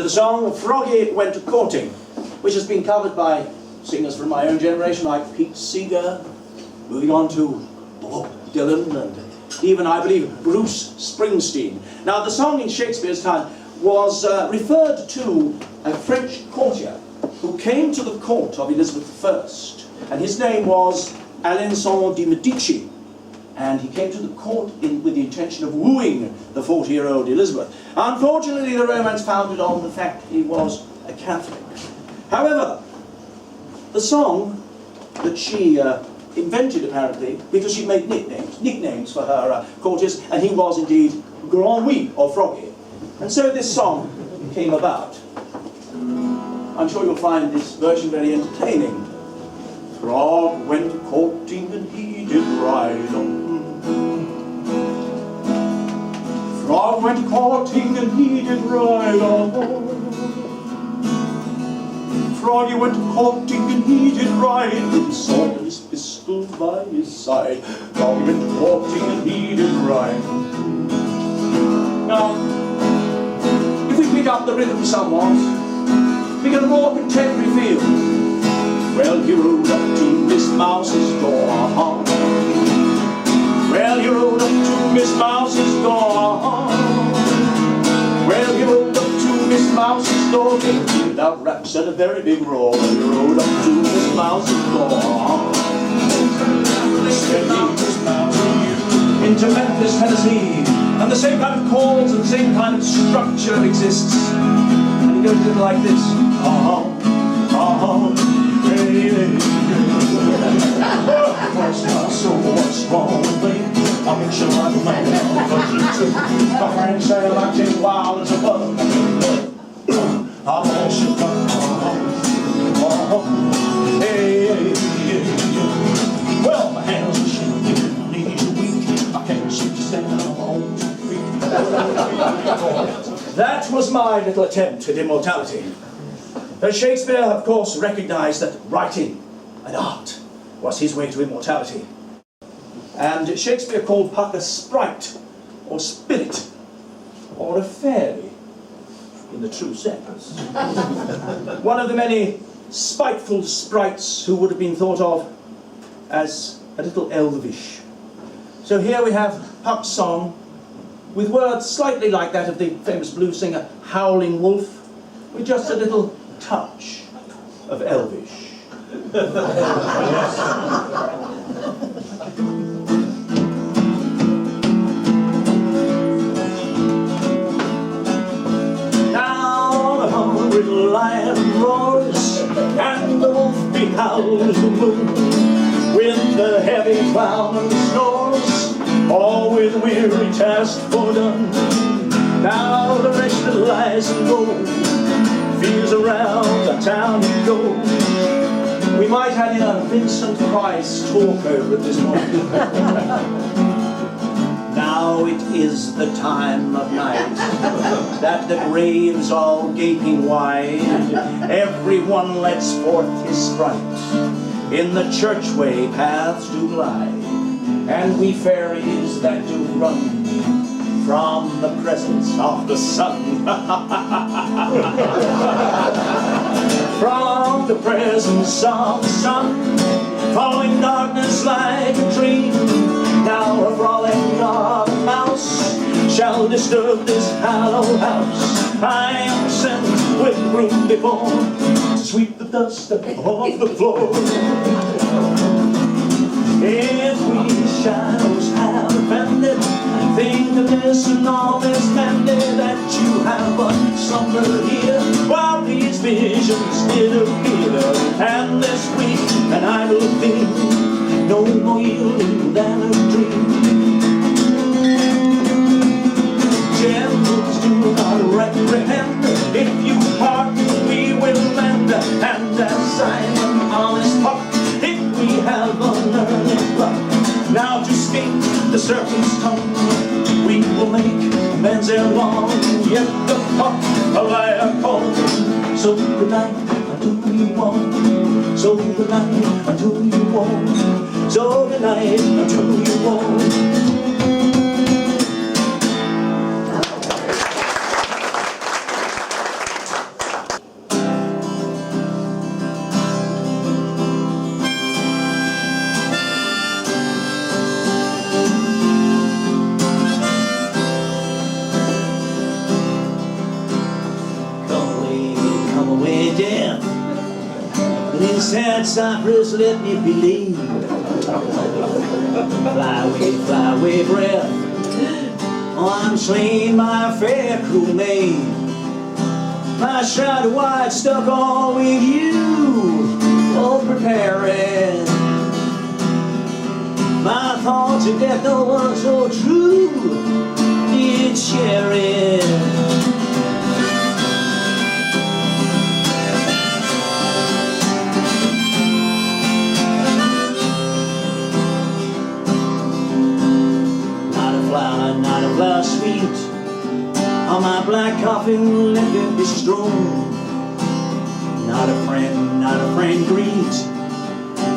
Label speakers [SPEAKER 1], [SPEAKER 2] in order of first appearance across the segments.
[SPEAKER 1] the song Froggy Went Courting, which has been covered by singers from my own generation like Pete Seeger, moving on to Bob Dylan, and even, I believe, Bruce Springsteen. Now, the song in Shakespeare's time was referred to a French courtier who came to the court of Elizabeth I, and his name was Alençon de Medici, and he came to the court with the intention of wooing the 40-year-old Elizabeth. Unfortunately, the romance founded on the fact he was a Catholic. However, the song that she invented, apparently, because she made nicknames for her courtiers, and he was indeed Grand Oui, or Froggy. And so this song came about. I'm sure you'll find this version very entertaining. Frog went courting and he did ride on. Frog went courting and he did ride on. Froggy went courting and he did ride, with sword and his pistol by his side. Froggy went courting and he did ride. Now, if we pick up the rhythm somewhat, we get a more contemporary feel. Well, he rode up to Miss Mouse's door. Well, he rode up to Miss Mouse's door. Well, he rode up to Miss Mouse's door, without raps and a very big roar. Well, he rode up to Miss Mouse's door. Into Memphis, Tennessee, and the same kind of chords and the same kind of structure exists. And it goes a little like this. Hey, what's my soul, what's wrong with me? I'm in sure I'm a man, but you too. My friends say I'm acting wild as a bug. I'm all shook up. Hey, well, my hands are shaking, my knees are weak. I can't seem to stand on my own 2 feet. That was my little attempt at immortality. Shakespeare, of course, recognized that writing and art was his way to immortality. And Shakespeare called Puck a sprite, or spirit, or a fairy, in the true sense. One of the many spiteful sprites who would have been thought of as a little elvish. So here we have Puck's song, with words slightly like that of the famous blues singer Howling Wolf, with just a little touch of elvish. Now the hungry lion roars, and the wolf behowls the moon, with the heavy clown snores, all with weary task fordone. Now the wretched lies and goes, feels around the town he goes. We might add in a Vincent Price talk over at this point. Now it is the time of night, that the graves all gaping wide, everyone lets forth his sprite, in the churchway paths do glide, and we fairies that do run from the presence of the sun. From the presence of the sun, following darkness like a dream. Now a frolic of a mouse shall disturb this hallowed house. I am sent with broom before to sweep the dust off the floor. If we shadows have offended, think of this and all this mended, that you have slumbered here while these visions did appear. And this weak and idle thing, no more yielding than a dream. Gentles do not reprehend, if you pardon we will mend. And as I am honest Puck, if we have unearned luck, now to escape the serpent's tongue, we will make amends ere long. Yet the Puck a liar called, so good night until you want. So good night until you want. So good night until you want. sad cypress, let me believe. Fly away, breath. Oh, I'm slain by a fair cruel maid. My shroud of white stuck on with you, oh, preparing. My thoughts of death, no one so true did share it. Not a flower sweet on my black coffin, let it be strewn. Not a friend greet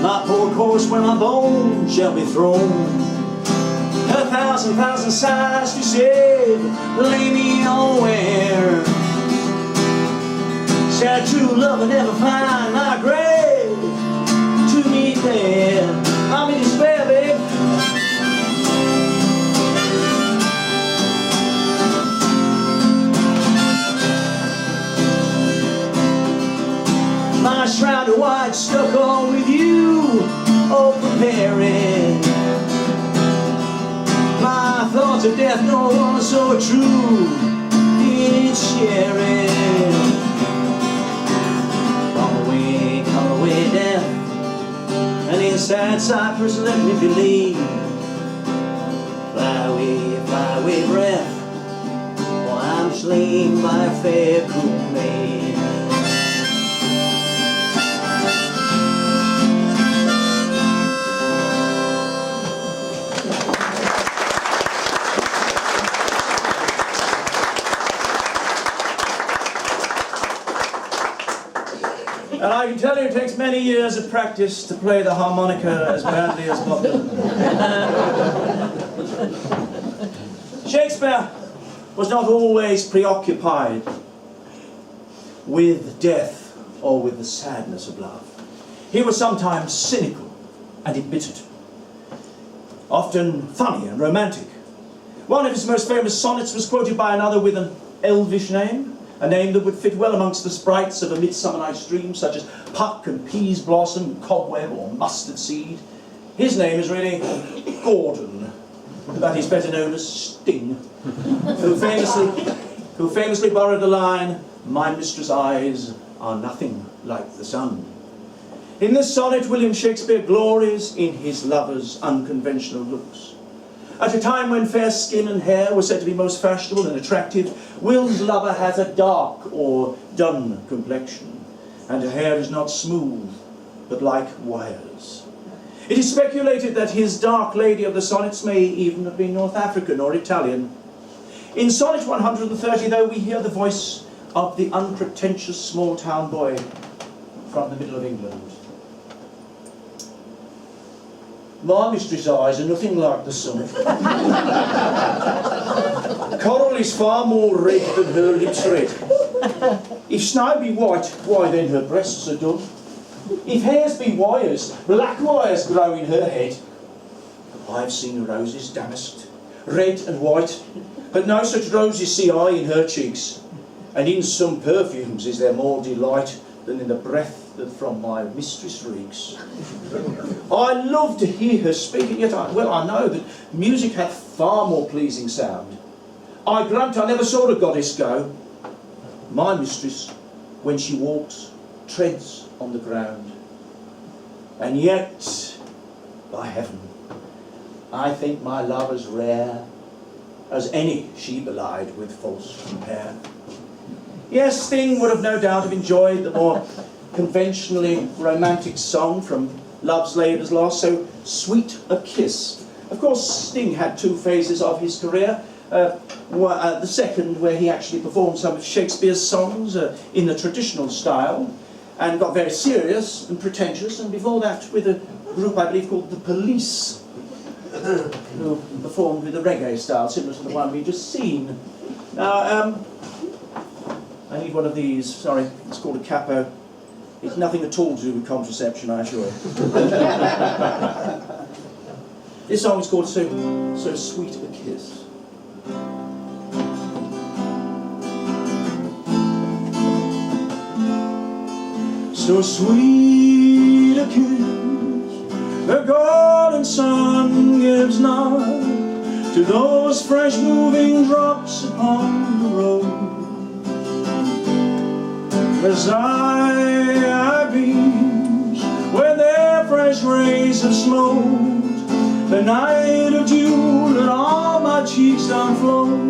[SPEAKER 1] my poor corpse where my bones shall be thrown. A thousand sighs to save, lay me nowhere. Sad true love will never find my grave to me there. I'm in despair, babe. My shroud of white stuck on with you, oh, preparing. My thoughts of death, no one so true did share it. Come away, death, and in sad cypress let me believe. Fly away, breath, for I'm slain by a fair cruel maid. And I can tell you it takes many years of practice to play the harmonica as badly as Bob Dylan. Shakespeare was not always preoccupied with death or with the sadness of love. He was sometimes cynical and embittered, often funny and romantic. One of his most famous sonnets was quoted by another with an elvish name, a name that would fit well amongst the sprites of a midsummer night's dream, such as Puck and Peas Blossom, Cobweb or Mustard Seed. His name is really Gordon, but he's better known as Sting, who famously borrowed the line, "My mistress' eyes are nothing like the sun." In this sonnet, William Shakespeare glories in his lover's unconventional looks. At a time when fair skin and hair were said to be most fashionable and attractive, Will's lover has a dark or dun complexion, and her hair is not smooth, but like wires. It is speculated that his dark lady of the sonnets may even have been North African or Italian. In Sonnet 130, though, we hear the voice of the unpretentious small-town boy from the middle of England. My mistress' eyes are nothing like the sun. Coral is far more red than her lips red. If snow be white, why then her breasts are dun. If hairs be wires, black wires grow in her head. I've seen roses damasked, red and white, but no such roses see I in her cheeks. And in some perfumes is there more delight than in the breath that from my mistress reeks. I love to hear her speak, and yet I know that music hath far more pleasing sound. I grant I never saw a goddess go. My mistress, when she walks, treads on the ground. And yet, by heaven, I think my love as rare as any she belied with false compare. Yes, Sting would have no doubt have enjoyed the more conventionally romantic song from Love's Labour's Lost, so Sweet a Kiss. Of course, Sting had two phases of his career. The second, where he actually performed some of Shakespeare's songs in the traditional style, and got very serious and pretentious, and before that with a group I believe called The Police, who performed with a reggae style similar to the one we've just seen. Now, I need one of these, sorry, it's called a capo. It's nothing at all to do with contraception, I assure you. This song is called So Sweet a Kiss. So sweet kiss the golden sun gives now to those fresh moving drops upon the road. The sky beams with their fresh rays of smoke, the night of June and all my cheeks downflow.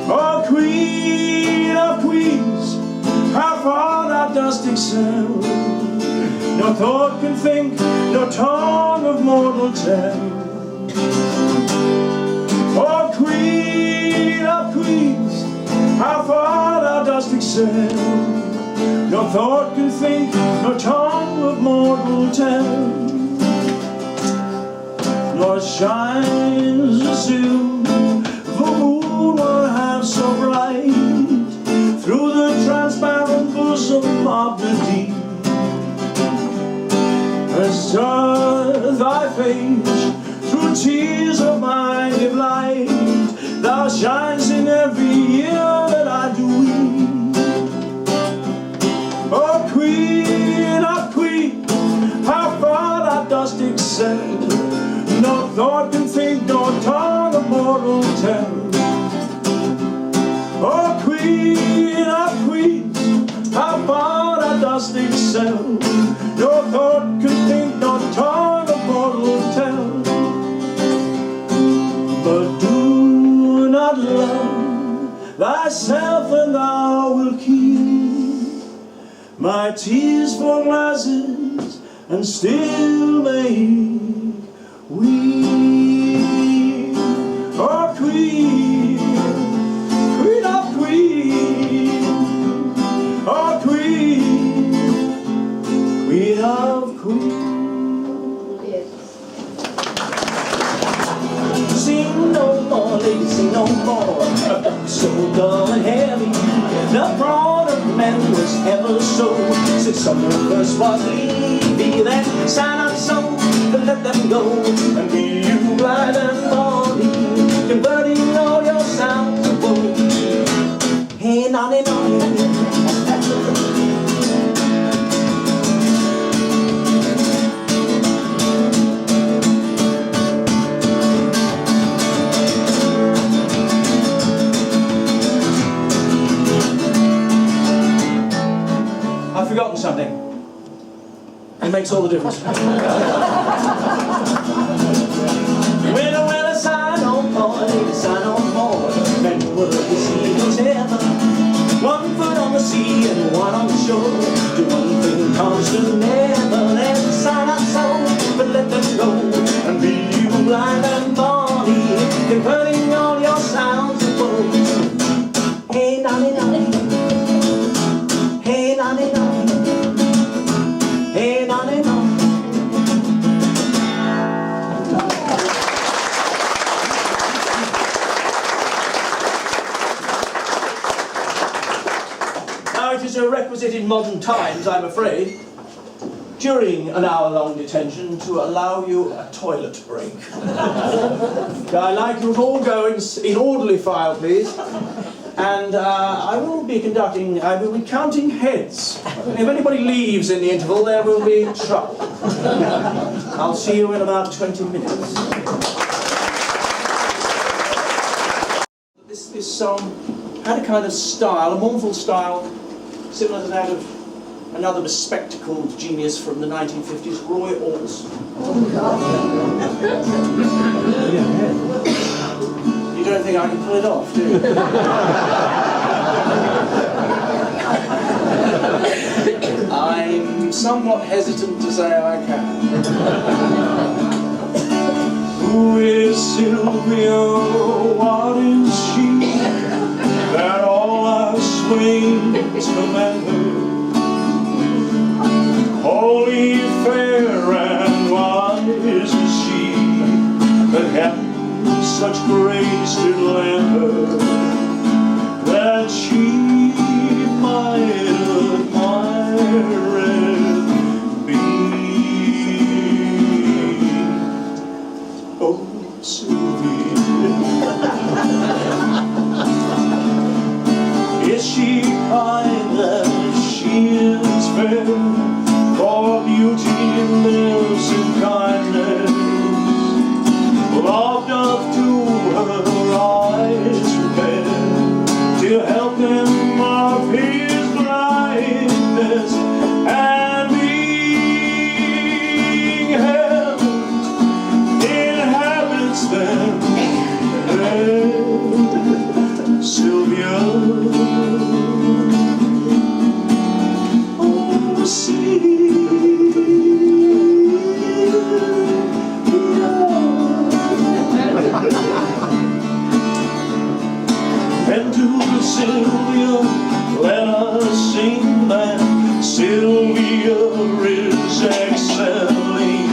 [SPEAKER 1] Oh, Queen of Queens, how far thou dost excel, no thought can think, no tongue of mortal tell. Oh, Queen of Queens, how far thou dost excel, no thought can think, no tongue of mortal tell. Nor shines the silver moon one half so bright through the transparent bosom of the deep, as doth thy face through tears of my delight. Thou shines in every year that I do weep. Oh, Queen of Queens, how far thou dost excel, no thought can think, no tongue of mortal tell. Oh, Queen of Queens, how far thou dost excel, no thought can think, no tongue of mortal tell. But do not love thyself, and thou wilt keep my tears for glasses, and still make we. Oh, Queen, Queen of Queens, oh, Queen, Queen of Queens.
[SPEAKER 2] Yes.
[SPEAKER 1] Sing no more, lady, sing no more, a duck so dull and heavy. The broad of man was ever so, since summer first was leaving. Then sign up so, to let them go, and be you blind and bonny, converting all your sounds to woe. Hey, nonny, nonny. I've forgotten something. It makes all the difference. Well, sign on more, sign on more, and work the seagulls ever. 1 foot on the sea and 1 on the shore, do one thing constant never. Let sign up so, but let them go, and be you blind and bonny, converting all your sounds to woe. Hey, nonny, nonny. Hey, nonny, nonny. Hey, nonny, nonny. Now, it is a requisite in modern times, I'm afraid, during an hour-long detention, to allow you a toilet break. I'd like you to all go in orderly file, please. And I will be counting heads. If anybody leaves in the interval, there will be trouble. I'll see you in about 20 minutes. This song had a kind of style, a mournful style, similar to that of another bespectacled genius from the 1950s, Roy Orbison. You don't think I can pull it off, do you? I'm somewhat hesitant to say I can. Who is Silvia? What is she? That all our swains commend her. Holy, fair, and wise is she, that hath such grace did lend her, that she might admired be. Oh, Silvia, is she kind as she is fair? Sylvia. Oh, and to Sylvia, let us sing that Sylvia is excelling.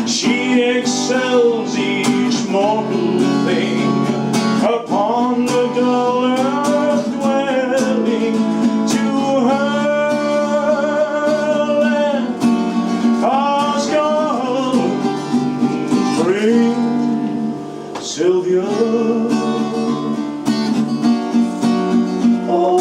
[SPEAKER 1] She excels each mortal thing upon the dull earth dwelling. To her land God's garlands bring, Sylvia. Oh,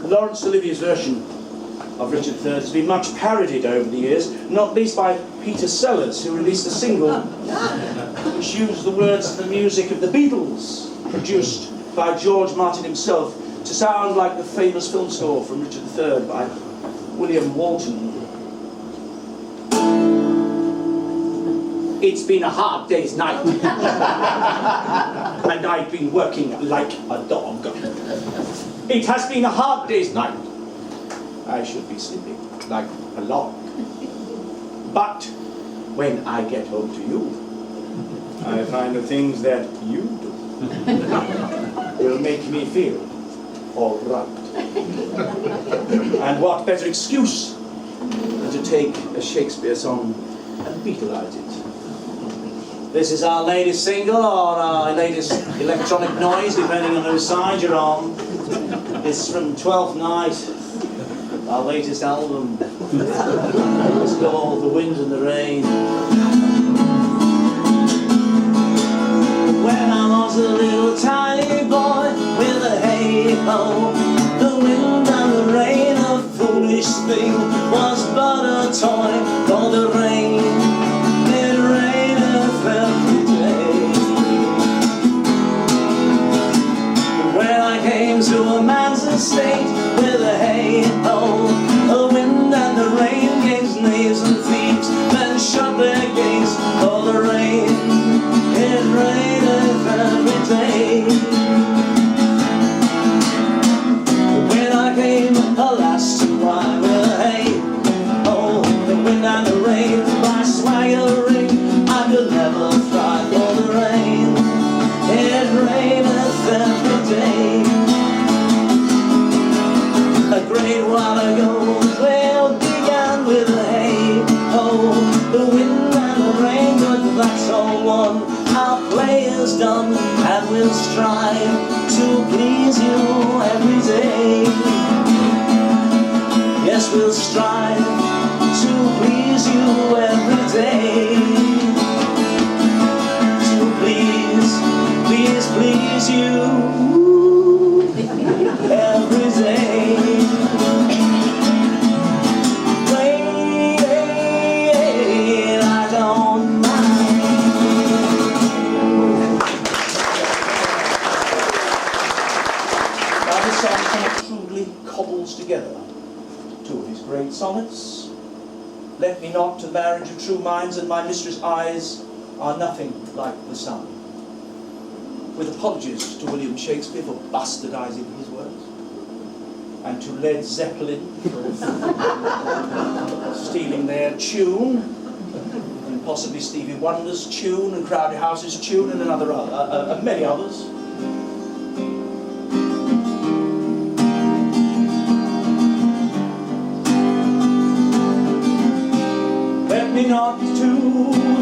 [SPEAKER 1] Laurence Olivier's version of Richard III has been much parodied over the years, not least by Peter Sellers, who released a single which used the words of the music of the Beatles, produced by George Martin himself, to sound like the famous film score from Richard III by William Walton. It's been a hard day's night, and I've been working like a dog. It has been a hard day's night. I should be sleeping like a log. But when I get home to you, I find the things that you do will make me feel all right. And what better excuse than to take a Shakespeare song and Beatleize it. This is our latest single, or our latest electronic noise, depending on whose side you're on. It's from 12th Night, our latest album. It's called The Wind and the Rain. When I was a little tiny boy with a hey-ho, the wind and the rain, a foolish thing, was but a toy for the rain. It raineth every day. When I came to a man's estate with a hey-ho, the wind and the rain gave knaves and thieves, men shut their gates for the rain. It raineth every day. When I came, alas, to cry with a hey-ho, the wind and the rain, by swaggering, I could never thrive for the rain. It raineth every day. A great while ago, the cloud began with a hey-ho, the wind and the rain, but that's all one. Our play is done, and we'll strive to please you every day. Yes, we'll strive to please you every day. To please you every day. Rain, I don't mind. Now this song kind of crudely cobbles together two of his great sonnets. Let me not to the marriage of true minds, and my mistress' eyes are nothing like the sun. With apologies to William Shakespeare for bastardizing his words, and to Led Zeppelin for stealing their tune, and possibly Stevie Wonder's tune, and Crowded House's tune, and many others. Let me not to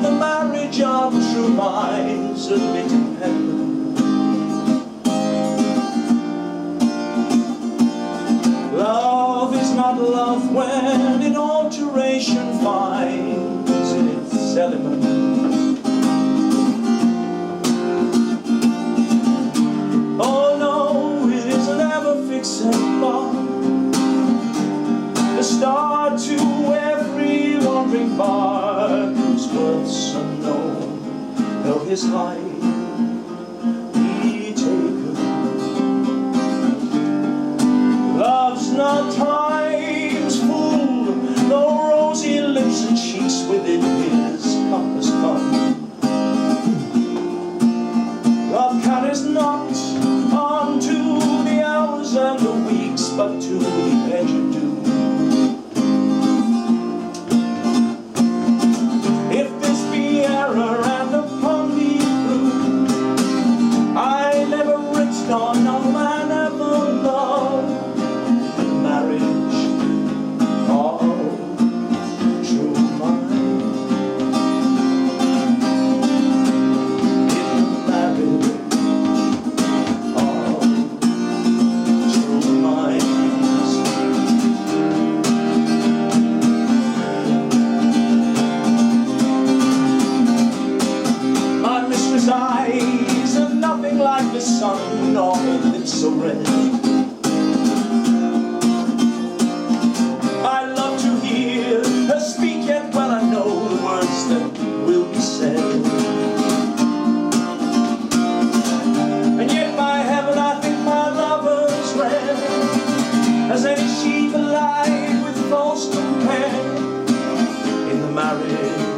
[SPEAKER 1] the marriage of true minds admit impediment. Love is not love when in alteration finds its element. Oh no, it is never fixed bar, the star to every wandering bar. his life be taken. Love's not time's fool, no rosy lips and cheeks within his compass come. Love carries not unto the hours and the weeks, but to the edge of doom. If this be error and upon me through, I never writ nor no man ever loved the marriage of true mind. In the marriage of true minds. My mistress' eyes are nothing like the sun, nor her lips so red. I love to hear her speak, yet well I know the words that will be said. And yet, by heaven, I think my lover's red as any sheep allied with false compare in the marriage